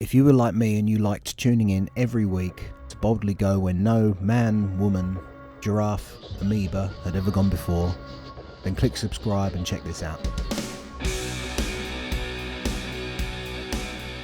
If you were like me and you liked tuning in every week to boldly go when no man, woman, giraffe, amoeba had ever gone before, then click subscribe and check this out.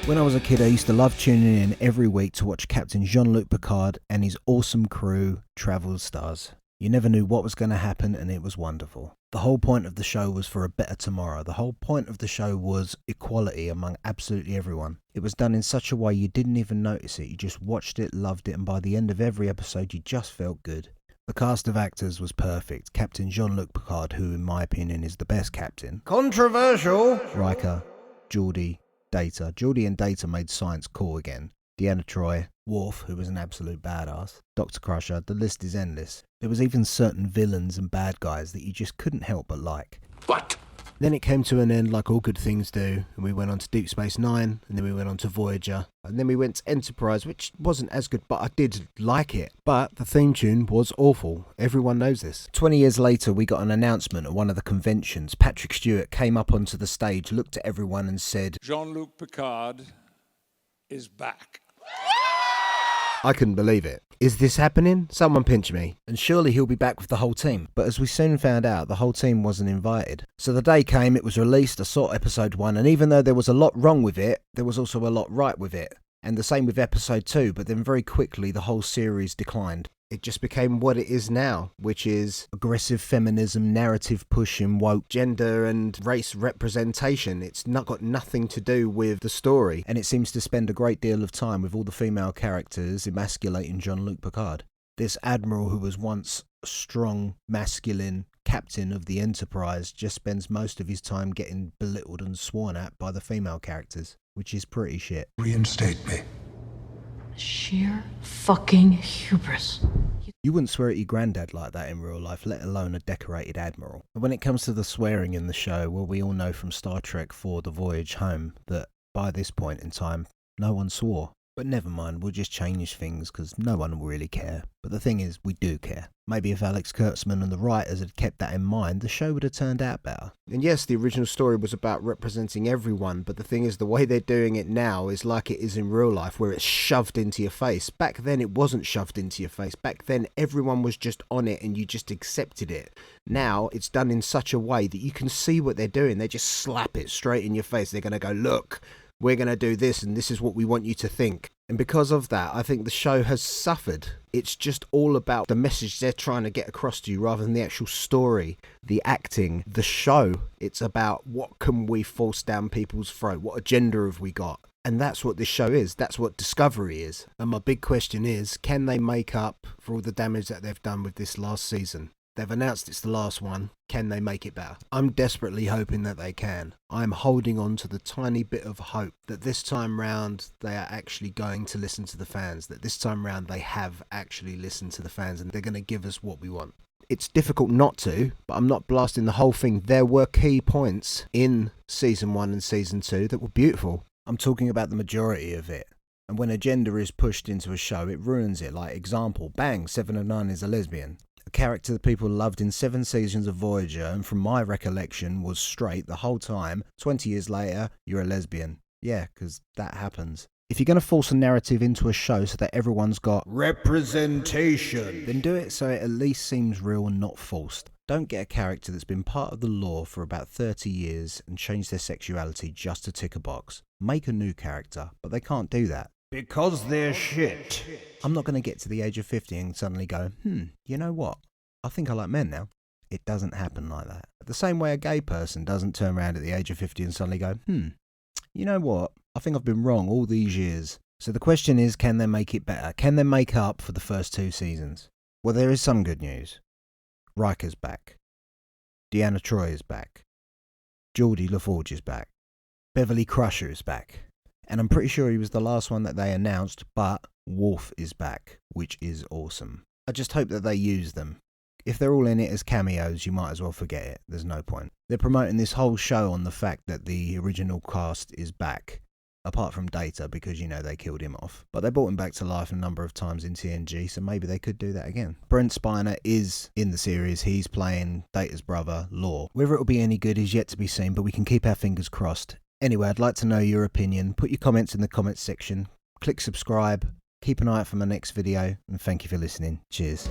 When I was a kid, I used to love tuning in every week to watch Captain Jean-Luc Picard and his awesome crew travel stars. You never knew what was going to happen, and it was wonderful. The whole point of the show was for a better tomorrow. The whole point of the show was equality among absolutely everyone. It was done in such a way you didn't even notice it. You just watched it, loved it, and by the end of every episode you just felt good. The cast of actors was perfect. Captain Jean-Luc Picard, who in my opinion is the best captain. Controversial! Riker, Geordi, Data. Geordi and Data made science cool again. Deanna Troi, Worf, who was an absolute badass, Dr. Crusher, the list is endless. There was even certain villains and bad guys that you just couldn't help but like. What? Then it came to an end like all good things do, and we went on to Deep Space Nine, and then we went on to Voyager, and then we went to Enterprise, which wasn't as good, but I did like it. But the theme tune was awful. Everyone knows this. 20 years later, we got an announcement at one of the conventions. Patrick Stewart came up onto the stage, looked at everyone and said, Jean-Luc Picard is back. I couldn't believe it. Is this happening? Someone pinch me. And surely he'll be back with the whole team. But as we soon found out, the whole team wasn't invited. So the day came, it was released, I saw episode 1, and even though there was a lot wrong with it, there was also a lot right with it. And the same with episode 2, but then very quickly the whole series declined. It just became what it is now, which is aggressive feminism, narrative pushing, woke gender and race representation. It's not got nothing to do with the story, and it seems to spend a great deal of time with all the female characters emasculating Jean-Luc Picard. This admiral who was once a strong, masculine captain of the Enterprise just spends most of his time getting belittled and sworn at by the female characters, which is pretty shit. Reinstate me. Sheer fucking hubris. You wouldn't swear at your granddad like that in real life, let alone a decorated admiral. And when it comes to the swearing in the show, well, we all know from Star Trek 4 The Voyage Home that by this point in time, no one swore. But never mind, we'll just change things because no one will really care. But the thing is, we do care. Maybe if Alex Kurtzman and the writers had kept that in mind, the show would have turned out better. And yes, the original story was about representing everyone, but the thing is, the way they're doing it now is like it is in real life, where it's shoved into your face. Back then, it wasn't shoved into your face. Back then, everyone was just on it and you just accepted it. Now, it's done in such a way that you can see what they're doing. They just slap it straight in your face. They're going to go, look, we're going to do this and this is what we want you to think. And because of that, I think the show has suffered. It's just all about the message they're trying to get across to you rather than the actual story, the acting, the show. It's about what can we force down people's throat? What agenda have we got? And that's what this show is. That's what Discovery is. And my big question is, can they make up for all the damage that they've done with this last season? They've announced it's the last one. Can they make it better? I'm desperately hoping that they can. I'm holding on to the tiny bit of hope that this time round they are actually going to listen to the fans, that this time round they have actually listened to the fans and they're going to give us what we want. It's difficult not to, but I'm not blasting the whole thing. There were key points in Season 1 and Season 2 that were beautiful. I'm talking about the majority of it. And when agenda is pushed into a show, it ruins it. Like, example, bang, 7 of 9 is a lesbian. A character that people loved in 7 seasons of Voyager, and from my recollection was straight the whole time. 20 years later, you're a lesbian. Yeah, because that happens. If you're going to force a narrative into a show so that everyone's got representation, then do it so it at least seems real and not forced. Don't get a character that's been part of the lore for about 30 years and change their sexuality just to tick a box. Make a new character, but they can't do that. Because they're shit. I'm not going to get to the age of 50 and suddenly go, you know what? I think I like men now. It doesn't happen like that. The same way a gay person doesn't turn around at the age of 50 and suddenly go, you know what? I think I've been wrong all these years. So the question is, can they make it better? Can they make up for the first 2 seasons? Well, there is some good news. Riker's back. Deanna Troi is back. Geordi LaForge is back. Beverly Crusher is back. And I'm pretty sure he was the last one that they announced, but Worf is back, which is awesome. I just hope that they use them. If they're all in it as cameos, you might as well forget it. There's no point. They're promoting this whole show on the fact that the original cast is back, apart from Data, because, you know, they killed him off. But they brought him back to life a number of times in TNG, so maybe they could do that again. Brent Spiner is in the series. He's playing Data's brother, Lore. Whether it'll be any good is yet to be seen, but we can keep our fingers crossed. Anyway, I'd like to know your opinion. Put your comments in the comments section. Click subscribe. Keep an eye out for my next video. And thank you for listening. Cheers.